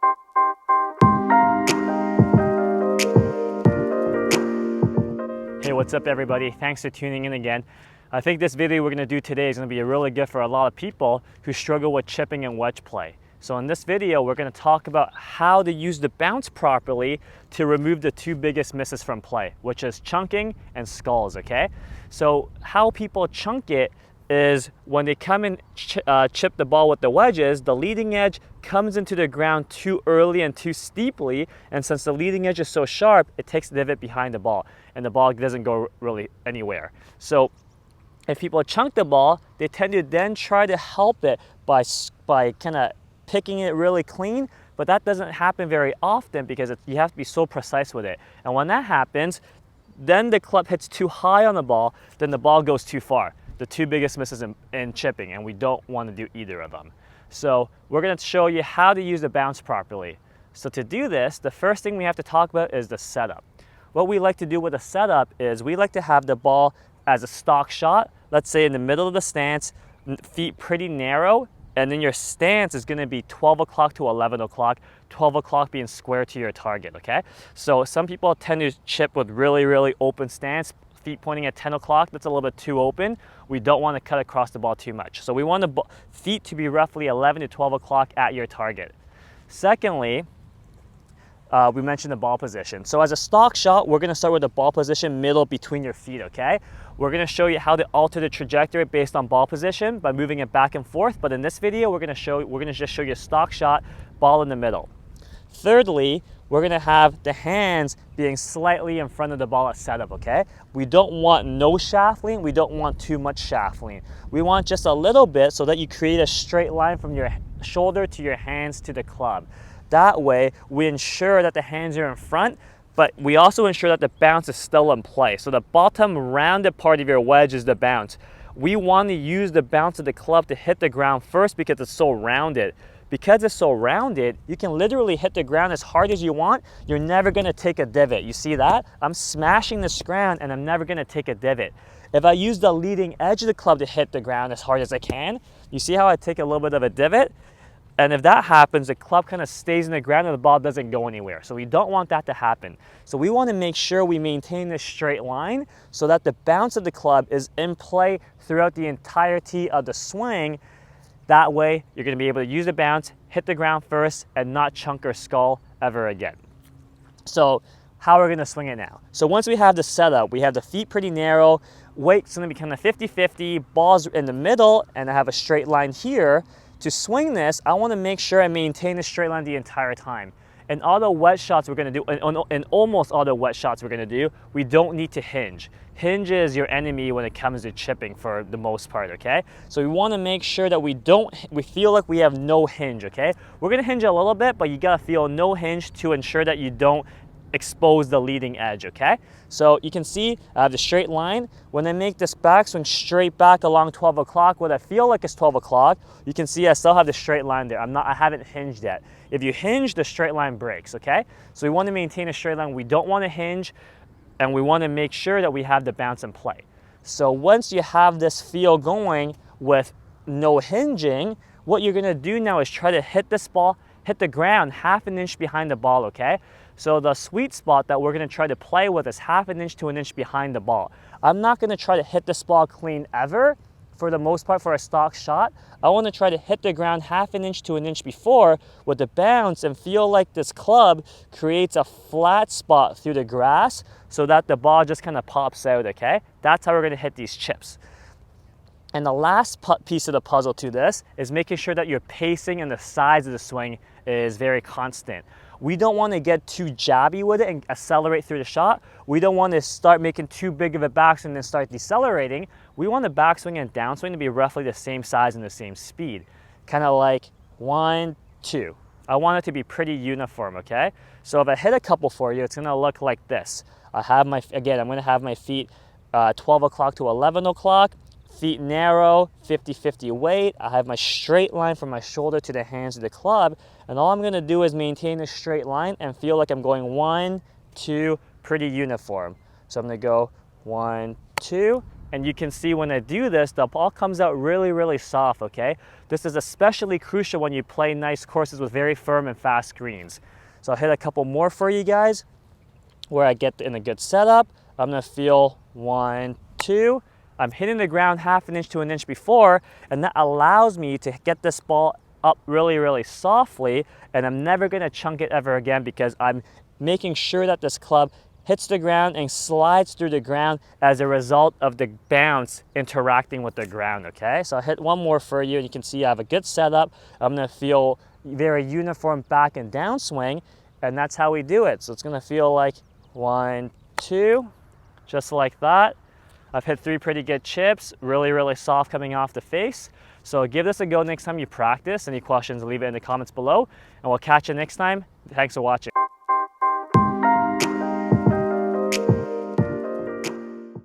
Hey, what's up everybody? Thanks for tuning in again. I think this video we're going to do today is going to be really good for a lot of people who struggle with chipping and wedge play. So in this video, we're going to talk about how to use the bounce properly to remove the two biggest misses from play, which is chunking and skulls, okay? So how people chunk it is when they come and chip the ball with the wedges, the leading edge comes into the ground too early and too steeply, and since the leading edge is so sharp, it takes the divot behind the ball, and the ball doesn't go really anywhere. So if people chunk the ball, they tend to then try to help it by kind of picking it really clean, but that doesn't happen very often because you have to be so precise with it. And when that happens, then the club hits too high on the ball, then the ball goes too far. The two biggest misses in chipping, and we don't want to do either of them. So we're going to show you how to use the bounce properly. So to do this, the first thing we have to talk about is the setup. What we like to do with a setup is we like to have the ball as a stock shot, let's say in the middle of the stance, feet pretty narrow, and then your stance is going to be 12 o'clock to 11 o'clock, 12 o'clock being square to your target, okay? So some people tend to chip with really open stance, feet pointing at 10 o'clock, that's a little bit too open. We don't want to cut across the ball too much. So we want the feet to be roughly 11 to 12 o'clock at your target. Secondly, we mentioned the ball position. So as a stock shot, we're going to start with the ball position middle between your feet, okay? We're going to show you how to alter the trajectory based on ball position by moving it back and forth, but in this video, we're going to just show you a stock shot, ball in the middle. Thirdly, we're going to have the hands being slightly in front of the ball at setup, okay? We don't want no shaft lean, we don't want too much shaft lean. We want just a little bit so that you create a straight line from your shoulder to your hands to the club. That way, we ensure that the hands are in front, but we also ensure that the bounce is still in play. So the bottom rounded part of your wedge is the bounce. We want to use the bounce of the club to hit the ground first because it's so rounded. Because it's so rounded, you can literally hit the ground as hard as you want. You're never going to take a divot. You see that? I'm smashing this ground and I'm never going to take a divot. If I use the leading edge of the club to hit the ground as hard as I can, you see how I take a little bit of a divot? And if that happens, the club kind of stays in the ground and the ball doesn't go anywhere. So we don't want that to happen. So we want to make sure we maintain this straight line so that the bounce of the club is in play throughout the entirety of the swing. That way, you're going to be able to use the bounce, hit the ground first, and not chunk or skull ever again. So how are we going to swing it now? So once we have the setup, we have the feet pretty narrow, weight's going to be kind of 50-50, balls in the middle, and I have a straight line here. To swing this, I want to make sure I maintain a straight line the entire time. In all the wedge shots we're going to do, in almost all the wedge shots we're going to do, we don't need to hinge. Hinge is your enemy when it comes to chipping for the most part, okay? So we want to make sure that we feel like we have no hinge, okay? We're going to hinge a little bit, but you got to feel no hinge to ensure that you don't expose the leading edge, okay? So you can see I have the straight line. When I make this backswing straight back along 12 o'clock, what I feel like is 12 o'clock, you can see I still have the straight line there. I haven't hinged yet. If you hinge, the straight line breaks, okay? So we want to maintain a straight line. We don't want to hinge, and we want to make sure that we have the bounce in play. So once you have this feel going with no hinging, what you're going to do now is try to hit this ball, hit the ground half an inch behind the ball, okay? So the sweet spot that we're going to try to play with is half an inch to an inch behind the ball. I'm not going to try to hit this ball clean ever for the most part for a stock shot. I want to try to hit the ground half an inch to an inch before with the bounce and feel like this club creates a flat spot through the grass so that the ball just kind of pops out, okay? That's how we're going to hit these chips. And the last piece of the puzzle to this is making sure that your pacing and the size of the swing is very constant. We don't want to get too jabby with it and accelerate through the shot. We don't want to start making too big of a backswing and then start decelerating. We want the backswing and downswing to be roughly the same size and the same speed. Kind of like 1, 2. I want it to be pretty uniform, okay? So if I hit a couple for you, it's going to look like this. I'm going to have my feet 12 o'clock to 11 o'clock. Feet narrow, 50-50 weight. I have my straight line from my shoulder to the hands of the club, and all I'm going to do is maintain a straight line and feel like I'm going 1, 2, pretty uniform. So I'm going to go 1, 2, And you can see when I do this, the ball comes out really, really soft, okay? This is especially crucial when you play nice courses with very firm and fast greens. So I'll hit a couple more for you guys where I get in a good setup. I'm gonna feel 1, 2. I'm hitting the ground 1/2 inch to 1 inch before, and that allows me to get this ball up really, really softly, and I'm never gonna chunk it ever again because I'm making sure that this club hits the ground and slides through the ground as a result of the bounce interacting with the ground, okay? So I'll hit one more for you, and you can see I have a good setup. I'm gonna feel very uniform back and down swing, and that's how we do it. So it's gonna feel like 1, 2, just like that. I've hit 3 pretty good chips, really, really soft coming off the face. So give this a go next time you practice. Any questions, leave it in the comments below, and we'll catch you next time. Thanks for watching.